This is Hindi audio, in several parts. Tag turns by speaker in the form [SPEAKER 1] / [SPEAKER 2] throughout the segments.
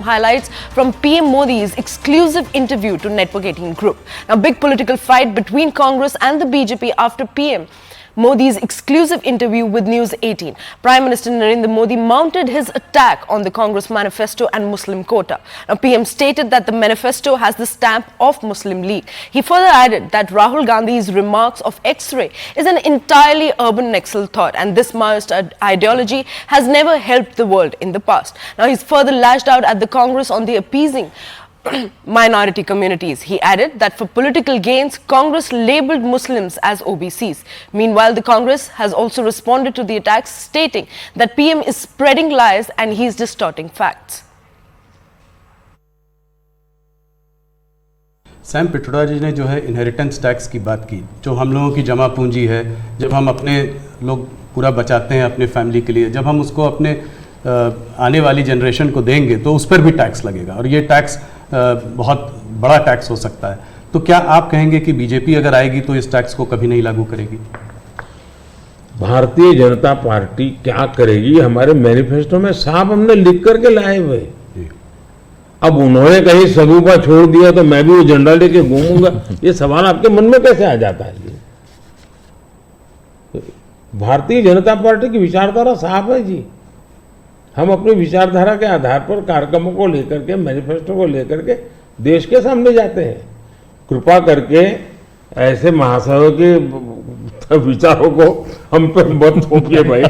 [SPEAKER 1] Highlights from PM Modi's exclusive interview to Network 18 Group. Now, big political fight between Congress and the BJP after PM Modi's exclusive interview with News 18. Prime Minister Narendra Modi mounted his attack on the Congress manifesto and Muslim quota. Now, PM stated that the manifesto has the stamp of Muslim League. He further added that Rahul Gandhi's remarks of X-ray is an entirely urban Naxal thought, and this Maoist ideology has never helped the world in the past. Now, he's further lashed out at the Congress on the appeasing minority communities. He added that for political gains, Congress labelled Muslims as OBCs. Meanwhile, the Congress has also responded to the attacks, stating that PM is spreading lies and he is distorting facts.
[SPEAKER 2] Sam Pitroda ji ने जो है इनहेरिटेंस टैक्स की बात की, जो हम लोगों की जमा पूंजी है, जब हम अपने लोग पूरा बचाते हैं अपने फैमिली के लिए, जब हम उसको अपने आने वाली जनरेशन को देंगे तो उस पर भी टैक्स लगेगा और ये टैक्स बहुत बड़ा टैक्स हो सकता है। तो क्या आप कहेंगे कि बीजेपी अगर आएगी तो इस टैक्स को कभी नहीं लागू करेगी?
[SPEAKER 3] भारतीय जनता पार्टी क्या करेगी हमारे मैनिफेस्टो में साफ हमने लिख करके लाए हुए। अब उन्होंने कहीं सगुफा छोड़ दिया तो मैं भी वो झंडा लेके घूमूंगा, ये सवाल आपके मन में कैसे आ जाता है? भारतीय जनता पार्टी की विचारधारा साफ है जी। हम अपनी विचारधारा के आधार पर कार्यक्रमों को लेकर के, मैनिफेस्टो को लेकर के देश के सामने जाते हैं। कृपा करके ऐसे महाशयों के विचारों को हम पे मत थोपिए भाई।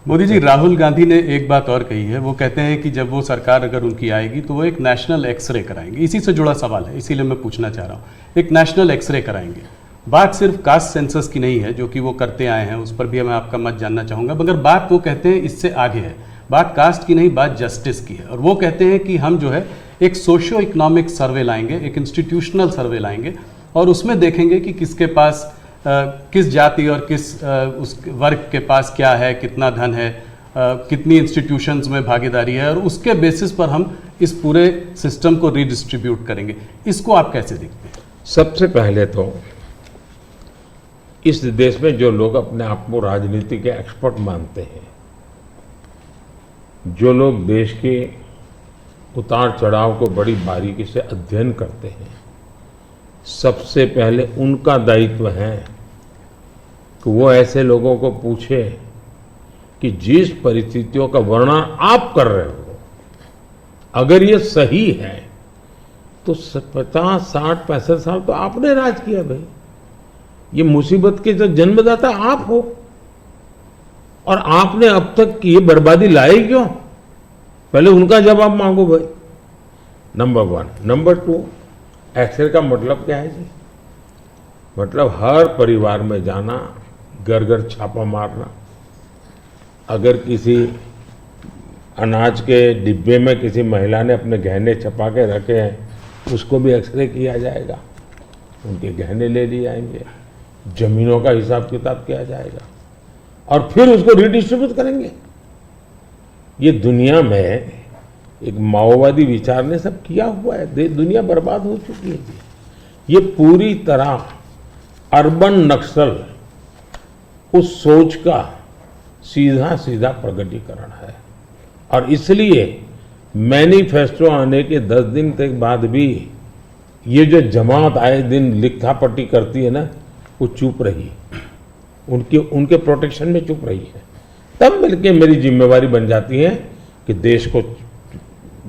[SPEAKER 2] मोदी जी, राहुल गांधी ने एक बात और कही है, वो कहते हैं कि जब वो सरकार अगर उनकी आएगी तो वो एक नेशनल एक्सरे कराएंगे। इसी से जुड़ा सवाल है, इसीलिए मैं पूछना चाह रहा हूँ, एक नेशनल एक्सरे कराएंगे। बात सिर्फ कास्ट सेंसस की नहीं है जो कि वो करते आए हैं, उस पर भी मैं आपका मत जानना चाहूँगा, मगर बात वो कहते हैं इससे आगे है। बात कास्ट की नहीं, बात जस्टिस की है। और वो कहते हैं कि हम जो है एक सोशियो इकोनॉमिक सर्वे लाएंगे, एक इंस्टीट्यूशनल सर्वे लाएंगे और उसमें देखेंगे कि किसके पास किस जाति और किस उस वर्ग के पास क्या है, कितना धन है, कितनी इंस्टीट्यूशंस में भागीदारी है, और उसके बेसिस पर हम इस पूरे सिस्टम को रीडिस्ट्रीब्यूट करेंगे। इसको आप कैसे देखते हैं?
[SPEAKER 3] सबसे पहले तो इस देश में जो लोग अपने आप को राजनीति के एक्सपर्ट मानते हैं, जो लोग देश के उतार चढ़ाव को बड़ी बारीकी से अध्ययन करते हैं, सबसे पहले उनका दायित्व है कि वो ऐसे लोगों को पूछे कि जिस परिस्थितियों का वर्णन आप कर रहे हो, अगर ये सही है तो 50, 60, 65 साल तो आपने राज किया भाई। ये मुसीबत के जो जन्मदाता आप हो और आपने अब तक ये बर्बादी लाई क्यों? पहले उनका जवाब मांगो भाई, नंबर 1। नंबर 2, एक्सरे का मतलब क्या है जी? मतलब हर परिवार में जाना, घर घर छापा मारना। अगर किसी अनाज के डिब्बे में किसी महिला ने अपने गहने छपा के रखे हैं, उसको भी एक्सरे किया जाएगा, उनके गहने ले लिए जाएंगे, जमीनों का हिसाब किताब किया जाएगा और फिर उसको रिडिस्ट्रीब्यूट करेंगे। ये दुनिया में एक माओवादी विचार ने सब किया हुआ है, दुनिया बर्बाद हो चुकी है जी। ये पूरी तरह अर्बन नक्सल उस सोच का सीधा सीधा प्रकटीकरण है। और इसलिए मैनिफेस्टो आने के 10 दिन तक बाद भी ये जो जमात आए दिन लिखापट्टी करती है ना, वो चुप रही, उनके प्रोटेक्शन में चुप रही है। तब मिलके मेरी जिम्मेवारी बन जाती है कि देश को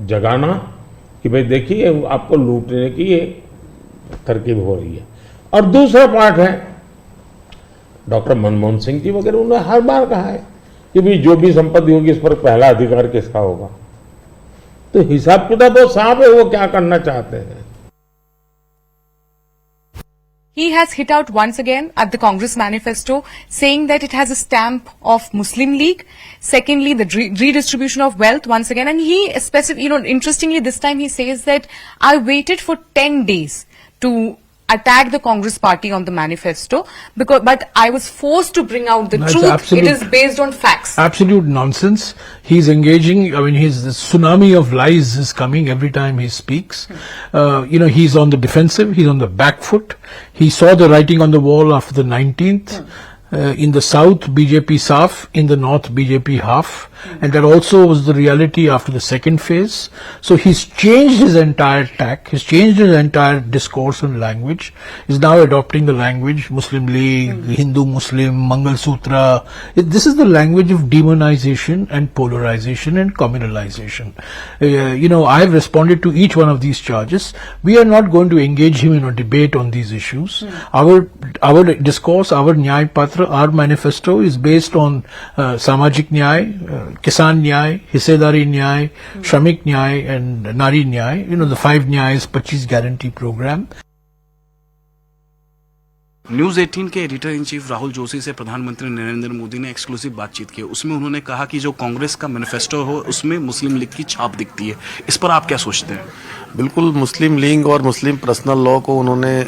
[SPEAKER 3] जगाना कि भाई देखिए आपको लूटने की ये तरकीब हो रही है। और दूसरा पार्ट है, डॉक्टर मनमोहन सिंह जी वगैरह उन्होंने हर बार कहा है कि भाई जो भी संपत्ति होगी इस पर पहला अधिकार किसका होगा। तो हिसाब किताब बहुत साफ है, वो क्या करना चाहते हैं।
[SPEAKER 4] He has hit out once again at the Congress manifesto, saying that it has a stamp of Muslim League. Secondly, the redistribution of wealth once again. And he interestingly this time he says that I waited for 10 days to attack the Congress party on the manifesto, but I was forced to bring out the truth. It is based on facts.
[SPEAKER 5] Absolute nonsense. He's engaging, the tsunami of lies is coming every time he speaks. He's on the defensive, he's on the back foot. He saw the writing on the wall after the 19th. In the south, BJP Saf, in the north, BJP half, and that also was the reality after the second phase. So he's changed his entire tack, he's changed his entire discourse and language. He's now adopting the language Muslim League, Hindu Muslim, Mangal Sutra. This is the language of demonization and polarization and communalization. I've responded to each one of these charges. We are not going to engage him in a debate on these issues. Our discourse, our Nyay Patra, our manifesto is based on Samajik Nyay, Kisan Nyay, Hissedari Nyay, Shramik Nyay and Nari Nyay, the 5 Nyay's 25 guarantee program.
[SPEAKER 6] News 18 के editor in chief Rahul Joshi से प्रधानमंत्री नरेंद्र मोदी ने एक्सक्लूसिव बातचीत की। उसमें उन्होंने कहा कि जो कांग्रेस का मैनिफेस्टो हो उसमें मुस्लिम लीग की छाप दिखती है। इस पर आप क्या सोचते हैं?
[SPEAKER 7] बिल्कुल, मुस्लिम लीग और मुस्लिम पर्सनल लॉ को उन्होंने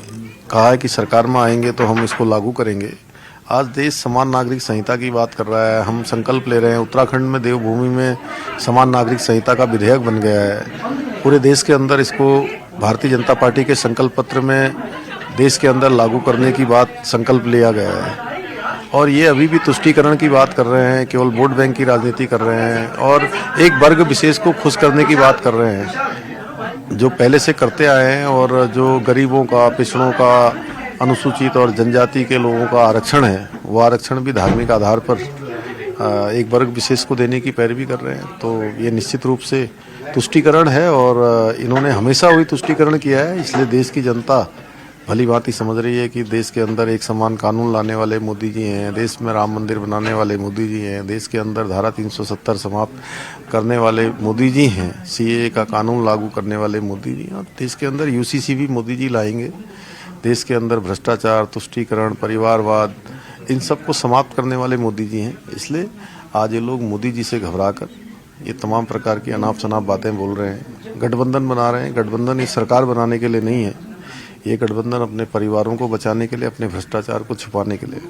[SPEAKER 7] कहा है कि सरकार में आएंगे तो हम इसको लागू करेंगे। आज देश समान नागरिक संहिता की बात कर रहा है, हम संकल्प ले रहे हैं। उत्तराखंड में देवभूमि में समान नागरिक संहिता का विधेयक बन गया है। पूरे देश के अंदर इसको भारतीय जनता पार्टी के संकल्प पत्र में देश के अंदर लागू करने की बात संकल्प लिया गया है। और ये अभी भी तुष्टीकरण की बात कर रहे हैं, केवल वोट बैंक की राजनीति कर रहे हैं और एक वर्ग विशेष को खुश करने की बात कर रहे हैं, जो पहले से करते आए हैं। और जो गरीबों का, पिछड़ों का, अनुसूचित और जनजाति के लोगों का आरक्षण है, वो आरक्षण भी धार्मिक आधार पर एक वर्ग विशेष को देने की पैरवी कर रहे हैं। तो ये निश्चित रूप से तुष्टीकरण है और इन्होंने हमेशा वही तुष्टीकरण किया है। इसलिए देश की जनता भली भांति समझ रही है कि देश के अंदर एक समान कानून लाने वाले मोदी जी हैं, देश में राम मंदिर बनाने वाले मोदी जी हैं, देश के अंदर धारा 370 समाप्त करने वाले मोदी जी हैं, सीएए का कानून लागू करने वाले मोदी जी हैं। देश के अंदर यूसीसी भी मोदी जी लाएंगे। देश के अंदर भ्रष्टाचार, तुष्टीकरण, परिवारवाद, इन सब को समाप्त करने वाले मोदी जी हैं। इसलिए आज ये लोग मोदी जी से घबराकर ये तमाम प्रकार की अनाप शनाप बातें बोल रहे हैं, गठबंधन बना रहे हैं। गठबंधन इस सरकार बनाने के लिए नहीं है, ये गठबंधन अपने परिवारों को बचाने के लिए, अपने भ्रष्टाचार को छुपाने के लिए।